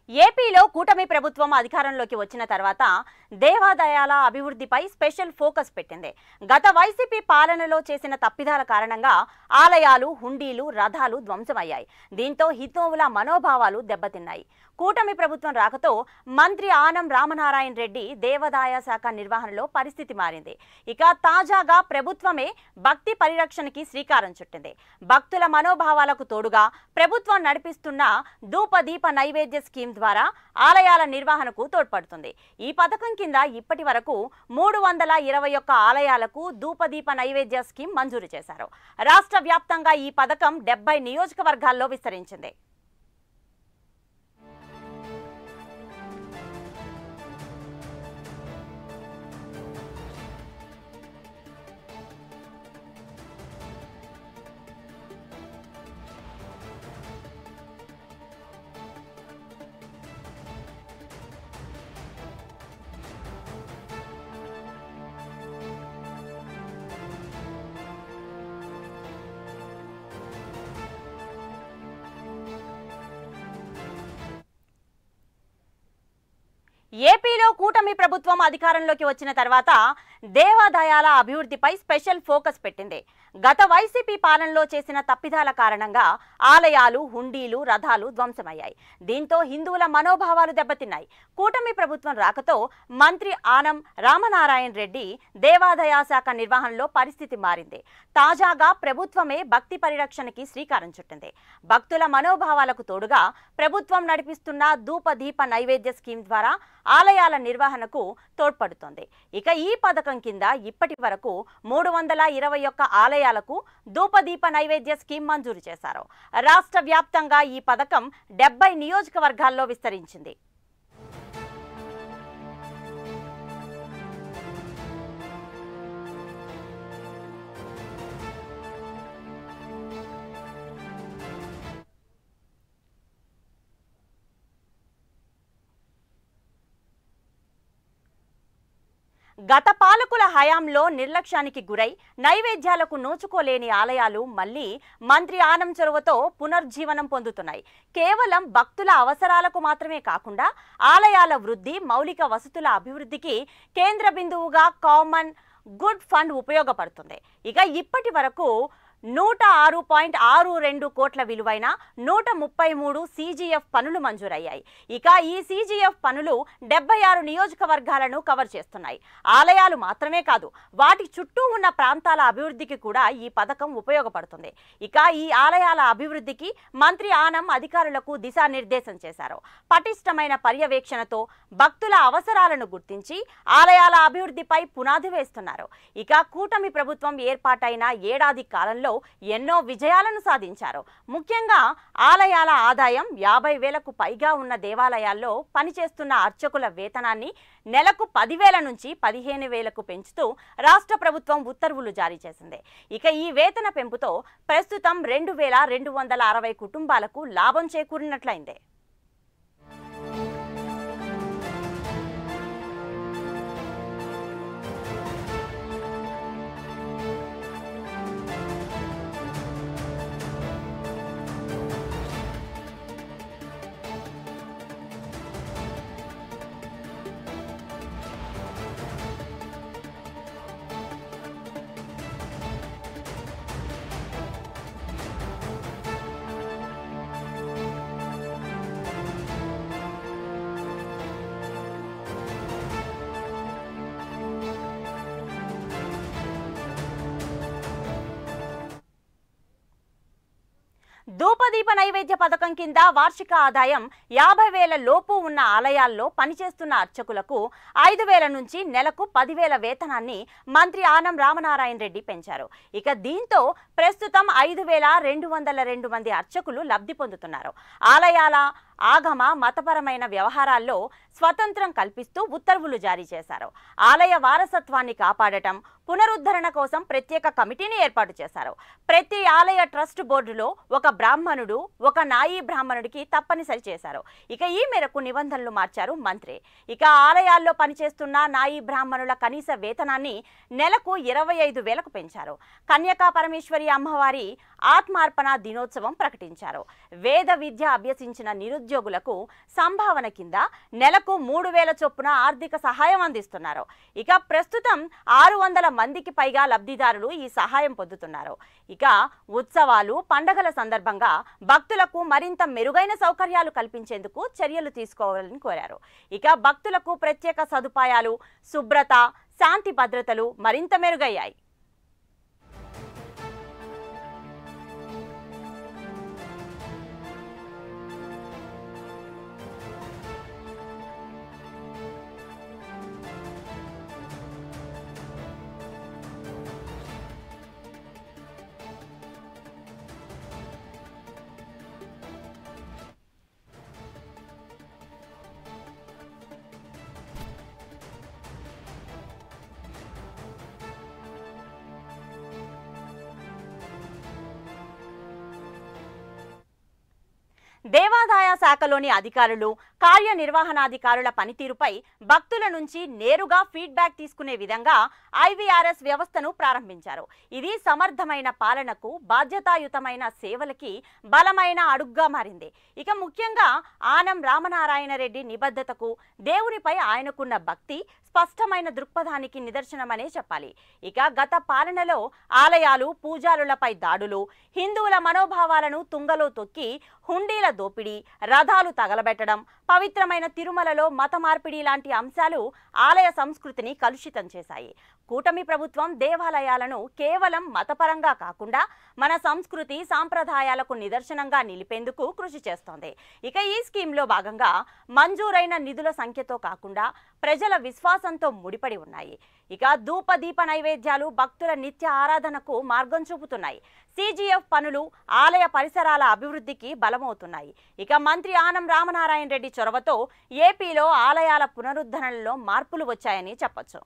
ఏపీలో కూటమి ప్రభుత్వం అధికారంలోకి వచ్చిన తర్వాత దేవాదాయాల అభివృద్ధిపై స్పెషల్ ఫోకస్ పెట్టింది. గత వైసీపీ పాలనలో చేసిన తప్పిదాల కారణంగా ఆలయాలు, హుండీలు, రథాలు ధ్వంసమయ్యాయి. దీంతో హిందువుల మనోభావాలు దెబ్బతిన్నాయి. కూటమి ప్రభుత్వం రాకతో మంత్రి ఆనం రామనారాయణ రెడ్డి దేవాదాయ శాఖ నిర్వహణలో పరిస్థితి మారింది. ఇక తాజాగా ప్రభుత్వమే భక్తి పరిరక్షణకి శ్రీకారం చుట్టింది. భక్తుల మనోభావాలకు తోడుగా ప్రభుత్వం నడిపిస్తున్న ధూపదీప నైవేద్య స్కీమ్ ద్వారా ఆలయాల నిర్వహణకు తోడ్పడుతుంది. ఈ పథకం కింద ఇప్పటి వరకు 321 ఆలయాలకు ధూపదీప నైవేద్య స్కీమ్ మంజూరు చేశారు. రాష్ట్ర వ్యాప్తంగా ఈ పథకం 70 నియోజకవర్గాల్లో విస్తరించింది. ఏపీలో కూటమి ప్రభుత్వం అధికారంలోకి వచ్చిన తర్వాత దేవాదాయాల అభివృద్ధిపై స్పెషల్ ఫోకస్ పెట్టింది. గత వైసీపీ పాలనలో చేసిన తప్పిదాల కారణంగా ఆలయాలు, హుండీలు, రథాలు ధ్వంసమయ్యాయి. దీంతో హిందువుల మనోభావాలు దెబ్బతిన్నాయి. కూటమి ప్రభుత్వం రాకతో మంత్రి ఆనం రామనారాయణ రెడ్డి దేవాదాయ శాఖ నిర్వహణలో పరిస్థితి మారింది. తాజాగా ప్రభుత్వమే భక్తి పరిరక్షణకి శ్రీకారం చుట్టింది. భక్తుల మనోభావాలకు తోడుగా ప్రభుత్వం నడిపిస్తున్న ధూపదీప నైవేద్య స్కీమ్ ద్వారా ఆలయాల నిర్వహణకు తోడ్పడుతోంది. ఇక ఈ పథకం కింద ఇప్పటి వరకు 321 ఆలయాలకు ధూపదీప నైవేద్య స్కీమ్ మంజూరు చేశారు. రాష్ట్ర వ్యాప్తంగా ఈ పథకం 70 నియోజకవర్గాల్లో విస్తరించింది. గత పాలకుల హయాంలో నిర్లక్ష్యానికి గురై నైవేద్యాలకు నోచుకోలేని ఆలయాలు మళ్లీ మంత్రి ఆనం చొరవతో పునర్జీవనం పొందుతున్నాయి. కేవలం భక్తుల అవసరాలకు మాత్రమే కాకుండా ఆలయాల వృద్ధి, మౌలిక వసతుల అభివృద్ధికి కేంద్ర బిందువుగా కామన్ గుడ్ ఫండ్ ఉపయోగపడుతుంది. ఇక ఇప్పటి వరకు 106.62 కోట్ల విలువైన 133 CGF పనులు మంజూరయ్యాయి. ఇక ఈ CGF పనులు 76 నియోజకవర్గాలను కవర్ చేస్తున్నాయి. ఆలయాలు మాత్రమే కాదు, వాటి చుట్టూ ఉన్న ప్రాంతాల అభివృద్ధికి కూడా ఈ పథకం ఉపయోగపడుతుంది. ఇక ఈ ఆలయాల అభివృద్ధికి మంత్రి ఆనం అధికారులకు దిశానిర్దేశం చేశారు. పటిష్టమైన పర్యవేక్షణతో భక్తుల అవసరాలను గుర్తించి ఆలయాల అభివృద్ధిపై పునాది వేస్తున్నారు. ఇక కూటమి ప్రభుత్వం ఏర్పాటైన ఏడాది కాలంలో ఎన్నో విజయాలను సాధించారు. ముఖ్యంగా ఆలయాల ఆదాయం 50,000కు పైగా ఉన్న దేవాలయాల్లో పనిచేస్తున్న అర్చకుల వేతనాన్ని నెలకు 10,000 నుంచి 15,000కు పెంచుతూ రాష్ట్ర ప్రభుత్వం ఉత్తర్వులు జారీ చేసింది. ఇక ఈ వేతన పెంపుతో ప్రస్తుతం 2,260 కుటుంబాలకు లాభం చేకూరినట్లయింది. ధూపదీప నైవేద్య పథకం కింద వార్షిక ఆదాయం 50,000 లోపు ఉన్న ఆలయాల్లో పనిచేస్తున్న అర్చకులకు 5,000 నుంచి నెలకు 10,000 వేతనాన్ని మంత్రి ఆనం రామనారాయణ రెడ్డి పెంచారు. ఇక దీంతో ప్రస్తుతం 5,202 మంది అర్చకులు లబ్ధి పొందుతున్నారు. ఆలయాల ఆగమ మతపరమైన వ్యవహారాల్లో స్వతంత్రం కల్పిస్తూ ఉత్తర్వులు జారీ చేశారు. ఆలయ వారసత్వాన్ని కాపాడటం, పునరుద్ధరణ కోసం ప్రత్యేక కమిటీని ఏర్పాటు చేశారు. ప్రతి ఆలయ ట్రస్ట్ బోర్డులో ఒక బ్రాహ్మణుడు, ఒక నాయీ బ్రాహ్మణుడికి తప్పనిసరి చేశారు. ఇక ఈ మేరకు నిబంధనలు మార్చారు మంత్రి. ఇక ఆలయాల్లో పనిచేస్తున్న నాయీ బ్రాహ్మణుల కనీస వేతనాన్ని నెలకు 25,000కు పెంచారు. కన్యకా పరమేశ్వరి అమ్మవారి ఆత్మార్పణ దినోత్సవం ప్రకటించారు. వేద విద్య అభ్యసించిన నిరుద్యోగులకు సంభావన కింద నెలకు 3,000 చొప్పున ఆర్థిక సహాయం అందిస్తున్నారు. ఇక ప్రస్తుతం 600 మందికి పైగా లబ్ధిదారులు ఈ సహాయం పొందుతున్నారు. ఇక ఉత్సవాలు, పండగల సందర్భంగా భక్తులకు మరింత మెరుగైన సౌకర్యాలు కల్పించేందుకు చర్యలు తీసుకోవాలని కోరారు. ఇక భక్తులకు ప్రత్యేక సదుపాయాలు, శుభ్రత, శాంతి భద్రతలు మరింత మెరుగయ్యాయి. దేవాదాయ శాఖలోని అధికారులు, కార్యనిర్వహణాధికారుల పనితీరుపై భక్తుల నుంచి నేరుగా ఫీడ్బ్యాక్ తీసుకునే విధంగా IVRS వ్యవస్థను ప్రారంభించారు. ఇది సమర్థమైన పాలనకు, బాధ్యతాయుతమైన సేవలకి బలమైన అడుగుగా మారింది. ఇక ముఖ్యంగా ఆనం రామనారాయణ రెడ్డి నిబద్ధతకు, దేవునిపై ఆయనకున్న భక్తి స్పష్టమైన దృక్పథానికి నిదర్శనమనే చెప్పాలి. ఇక గత పాలనలో ఆలయాలు, పూజారులపై దాడులు, హిందువుల మనోభావాలను తుంగలో తొక్కి హుండీల దోపిడీ, రథాలు తగలబెట్టడం, పవిత్రమైన తిరుమలలో మత మార్పిడి లాంటి అంశాలు ఆలయ సంస్కృతిని కలుషితం చేశాయి. కూటమి ప్రభుత్వం దేవాలయాలను కేవలం మతపరంగా కాకుండా మన సంస్కృతి, సాంప్రదాయాలకు నిదర్శనంగా నిలిపేందుకు కృషి చేస్తోంది. ఇక ఈ స్కీమ్లో భాగంగా మంజూరైన నిధుల సంఖ్యతో కాకుండా ప్రజల విశ్వాసంతో ముడిపడి ఉన్నాయి. ఇక ధూప దీప నైవేద్యాలు భక్తుల నిత్య ఆరాధనకు మార్గం చూపుతున్నాయి. CGF పనులు ఆలయ పరిసరాల అభివృద్ధికి బలమవుతున్నాయి. ఇక మంత్రి ఆనం రామనారాయణ రెడ్డి చొరవతో ఏపీలో ఆలయాల పునరుద్ధరణలో మార్పులు వచ్చాయని చెప్పొచ్చు.